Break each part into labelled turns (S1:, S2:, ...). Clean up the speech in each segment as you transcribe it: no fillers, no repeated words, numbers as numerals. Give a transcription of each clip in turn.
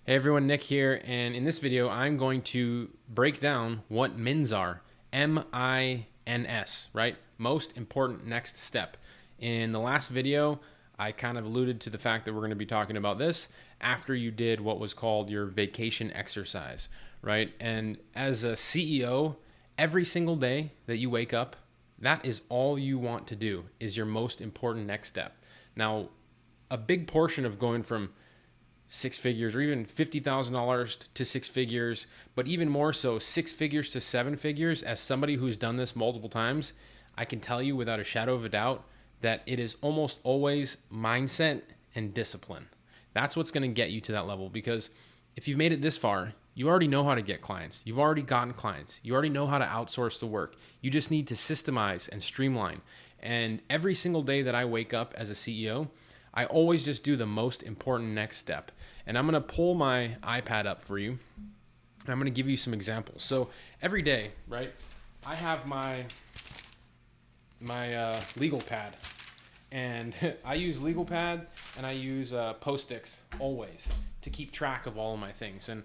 S1: Hey everyone, Nick here, and in this video I'm going to break down what MINS are. M-I-N-S, right? Most important next step. In the last video, I kind of alluded to the fact that we're going to be talking about this after you did what was called your vacation exercise, right? And as a CEO, every single day that you wake up, that is all you want to do is your most important next step. Now, a big portion of going from six figures or even $50,000 to six figures, but even more so six figures to seven figures, as somebody who's done this multiple times, I can tell you without a shadow of a doubt that it is almost always mindset and discipline. That's what's going to get you to that level, because if you've made it this far, you already know how to get clients. You've already gotten clients. You already know how to outsource the work. You just need to systemize and streamline. And every single day that I wake up as a CEO, I always just do the most important next step. And I'm going to pull my iPad up for you, and I'm going to give you some examples. So every day, right, I have my legal pad, and I use legal pad and I use Post-its always to keep track of all of my things. And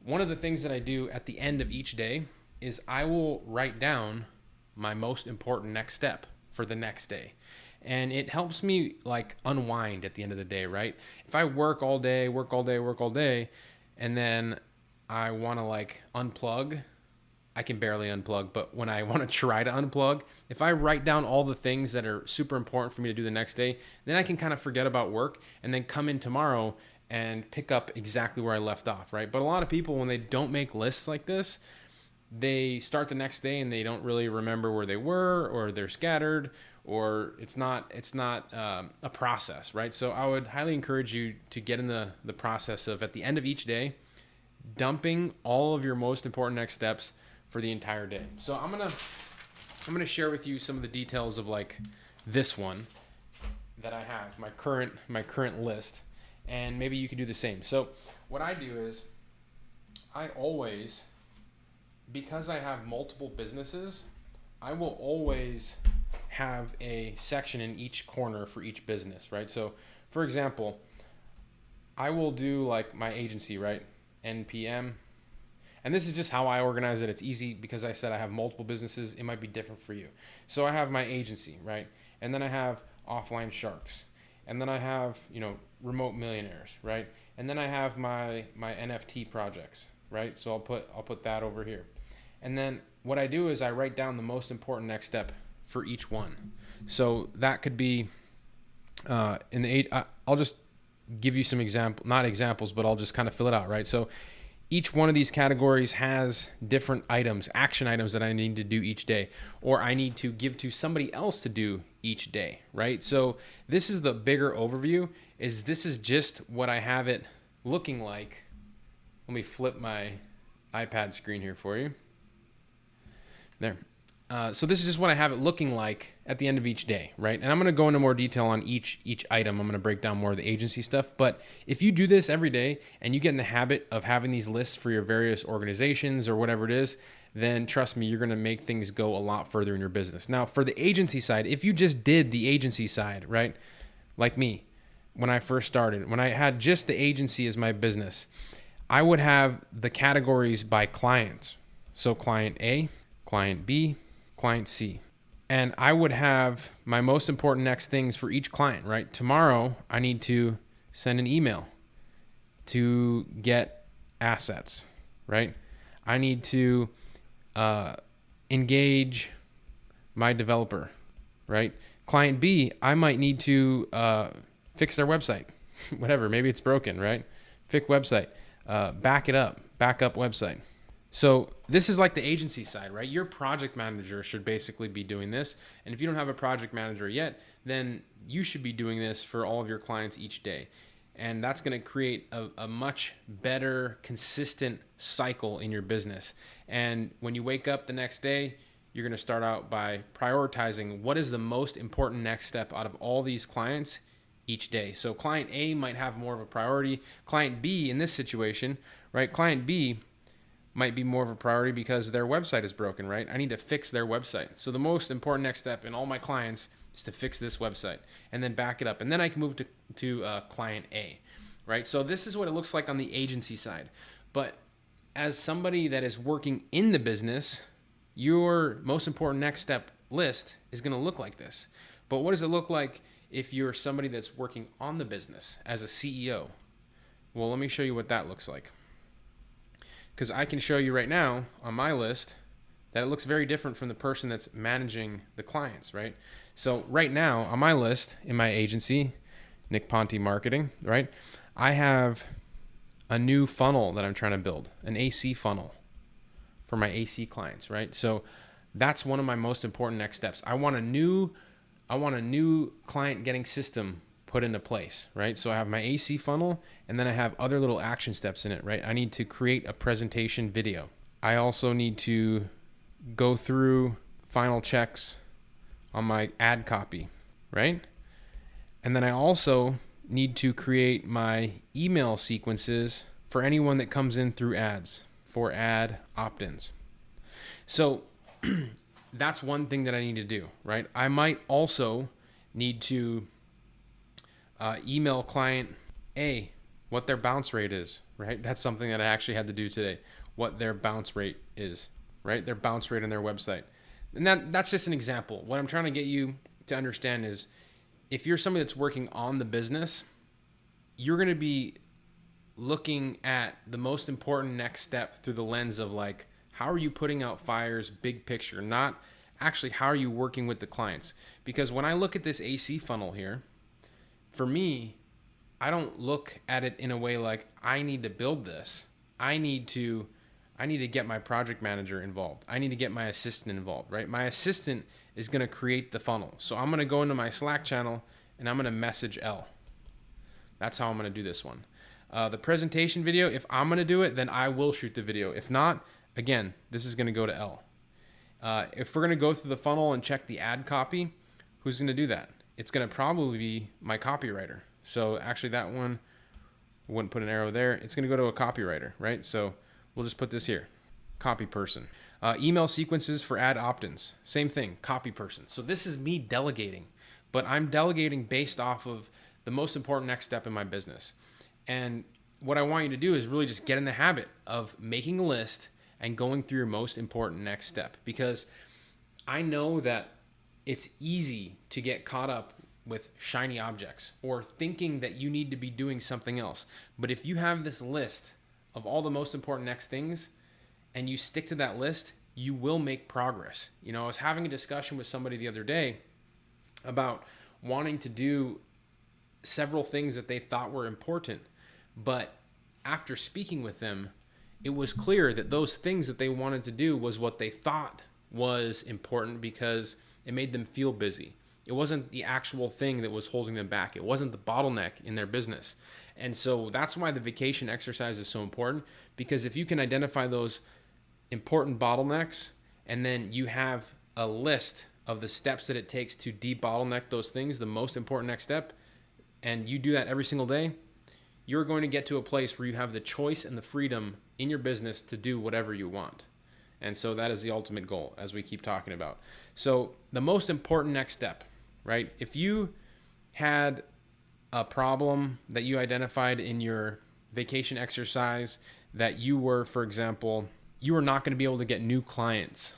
S1: one of the things that I do at the end of each day is I will write down my most important next step for the next day. And it helps me like unwind at the end of the day, right? If I work all day, and then I want to like unplug, I can barely unplug, but when I want to try to unplug, if I write down all the things that are super important for me to do the next day, then I can kind of forget about work and then come in tomorrow and pick up exactly where I left off, right? But a lot of people, when they don't make lists like this, they start the next day and they don't really remember where they were, or they're scattered, or it's not a process, right? So I would highly encourage you to get in the process of, at the end of each day, dumping all of your most important next steps for the entire day. So I'm gonna share with you some of the details of like this one that I have, my current list, and maybe you can do the same. So what I do is I always, because I have multiple businesses, I will always have a section in each corner for each business, right? So for example, I will do like my agency, right? NPM. And this is just how I organize it. It's easy because I said I have multiple businesses. It might be different for you. So I have my agency, right? And then I have offline sharks. And then I have, remote millionaires, right? And then I have my NFT projects, right? So I'll put that over here. And then what I do is I write down the most important next step for each one. So that could be I'll just give you some not examples, but I'll just kind of fill it out, right? So each one of these categories has different items, action items that I need to do each day, or I need to give to somebody else to do each day, right? So this is the bigger overview. This is just what I have it looking like. Let me flip my iPad screen here for you. There. So this is just what I have it looking like at the end of each day, right? And I'm going to go into more detail on each item. I'm going to break down more of the agency stuff. But if you do this every day and you get in the habit of having these lists for your various organizations or whatever it is, then trust me, you're going to make things go a lot further in your business. Now, for the agency side, if you just did the agency side, right? Like me, when I first started, when I had just the agency as my business, I would have the categories by client. So client A, client B, client C. And I would have my most important next things for each client, right? Tomorrow, I need to send an email to get assets, right? I need to engage my developer, right? Client B, I might need to fix their website, whatever, maybe it's broken, right? Fix website, back up website. So this is like the agency side, right? Your project manager should basically be doing this. And if you don't have a project manager yet, then you should be doing this for all of your clients each day. And that's going to create a much better, consistent cycle in your business. And when you wake up the next day, you're going to start out by prioritizing what is the most important next step out of all these clients each day. So client A might have more of a priority. Client B in this situation, right? Client B might be more of a priority because their website is broken, right? I need to fix their website. So the most important next step in all my clients is to fix this website and then back it up. And then I can move to client A. right? So this is what it looks like on the agency side. But as somebody that is working in the business, your most important next step list is going to look like this. But what does it look like if you're somebody that's working on the business as a CEO? Well, let me show you what that looks like. Because I can show you right now on my list that it looks very different from the person that's managing the clients, right? So right now on my list in my agency, Nick Ponte Marketing, right? I have a new funnel that I'm trying to build, an AC funnel for my AC clients, right? So that's one of my most important next steps. I want a new client getting system put into place, right? So I have my AC funnel, and then I have other little action steps in it, right? I need to create a presentation video. I also need to go through final checks on my ad copy, right? And then I also need to create my email sequences for anyone that comes in through ads for ad opt-ins. So that's one thing that I need to do, right? I might also need to email client A what their bounce rate is, right? That's something that I actually had to do today, what their bounce rate is, right? Their bounce rate on their website. And that's just an example. What I'm trying to get you to understand is if you're somebody that's working on the business, you're going to be looking at the most important next step through the lens of like, how are you putting out fires, big picture, not actually how are you working with the clients? Because when I look at this AC funnel here, for me, I don't look at it in a way like I need to build this. I need to get my project manager involved. I need to get my assistant involved, right? My assistant is going to create the funnel. So I'm going to go into my Slack channel and I'm going to message L. That's how I'm going to do this one. The presentation video, if I'm going to do it, then I will shoot the video. If not, again, this is going to go to L. If we're going to go through the funnel and check the ad copy, who's going to do that? It's going to probably be my copywriter. So actually that one, I wouldn't put an arrow there. It's going to go to a copywriter, right? So we'll just put this here, copy person. Email sequences for ad opt-ins, same thing, copy person. So this is me delegating, but I'm delegating based off of the most important next step in my business. And what I want you to do is really just get in the habit of making a list and going through your most important next step, because I know that it's easy to get caught up with shiny objects or thinking that you need to be doing something else. But if you have this list of all the most important next things and you stick to that list, you will make progress. You know, I was having a discussion with somebody the other day about wanting to do several things that they thought were important, but after speaking with them, it was clear that those things that they wanted to do was what they thought was important because it made them feel busy. It wasn't the actual thing that was holding them back. It wasn't the bottleneck in their business. And so that's why the vacation exercise is so important, because if you can identify those important bottlenecks and then you have a list of the steps that it takes to de-bottleneck those things, the most important next step, and you do that every single day, you're going to get to a place where you have the choice and the freedom in your business to do whatever you want. And so that is the ultimate goal, as we keep talking about. So the most important next step, right? If you had a problem that you identified in your vacation exercise that you were, for example, you were not going to be able to get new clients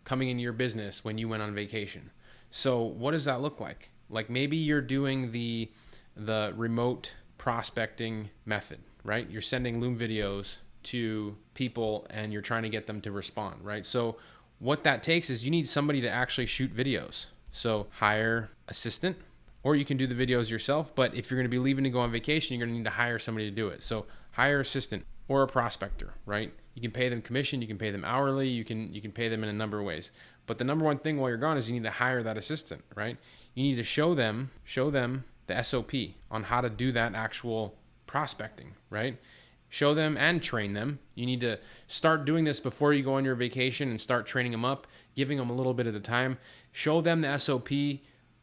S1: coming into your business when you went on vacation. So what does that look like? Like maybe you're doing the remote prospecting method, right? You're sending Loom videos to people and you're trying to get them to respond, right? So what that takes is you need somebody to actually shoot videos. So hire assistant, or you can do the videos yourself. But if you're going to be leaving to go on vacation, you're going to need to hire somebody to do it. So hire assistant or a prospector, right? You can pay them commission, you can pay them hourly, you can pay them in a number of ways. But the number one thing while you're gone is you need to hire that assistant, right? You need to show them the SOP on how to do that actual prospecting, right? Show them and train them. You need to start doing this before you go on your vacation and start training them up, giving them a little bit at a time. Show them the SOP,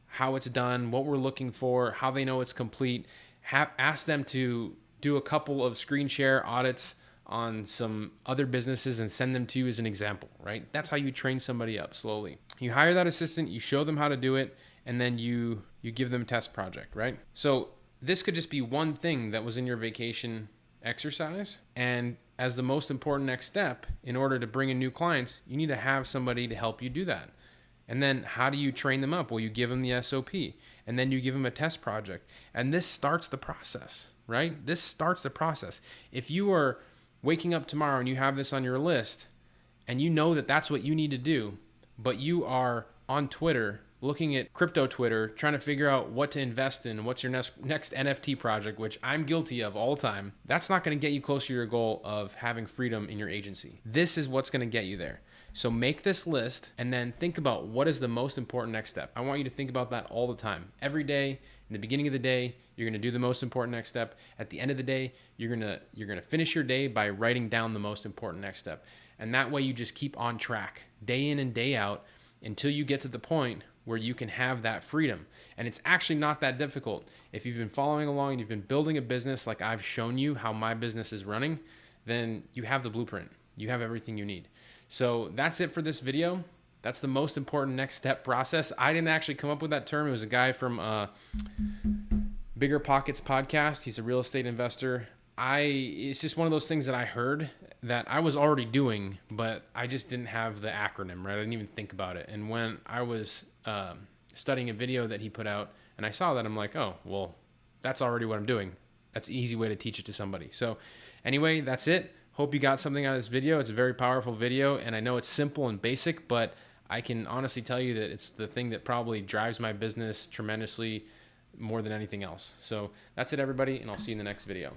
S1: how it's done, what we're looking for, how they know it's complete. Ask them to do a couple of screen share audits on some other businesses and send them to you as an example, right? That's how you train somebody up slowly. You hire that assistant, you show them how to do it, and then you give them a test project, right? So this could just be one thing that was in your vacation exercise. And as the most important next step, in order to bring in new clients, you need to have somebody to help you do that. And then how do you train them up? Well, you give them the SOP, and then you give them a test project. And this starts the process, right? This starts the process. If you are waking up tomorrow and you have this on your list and you know that that's what you need to do, but you are on Twitter looking at crypto Twitter, trying to figure out what to invest in, what's your next NFT project, which I'm guilty of all the time, that's not going to get you closer to your goal of having freedom in your agency. This is what's going to get you there. So make this list and then think about what is the most important next step. I want you to think about that all the time. Every day, in the beginning of the day, you're going to do the most important next step. At the end of the day, you're going to finish your day by writing down the most important next step. And that way you just keep on track day in and day out until you get to the point where you can have that freedom. And it's actually not that difficult. If you've been following along and you've been building a business like I've shown you how my business is running, then you have the blueprint. You have everything you need. So that's it for this video. That's the most important next step process. I didn't actually come up with that term. It was a guy from Bigger Pockets podcast. He's a real estate investor. It's just one of those things that I heard that I was already doing, but I just didn't have the acronym, right? I didn't even think about it. And when I was studying a video that he put out and I saw that, I'm like, oh, well, that's already what I'm doing. That's an easy way to teach it to somebody. So anyway, that's it. Hope you got something out of this video. It's a very powerful video, and I know it's simple and basic, but I can honestly tell you that it's the thing that probably drives my business tremendously more than anything else. So that's it, everybody, and I'll see you in the next video.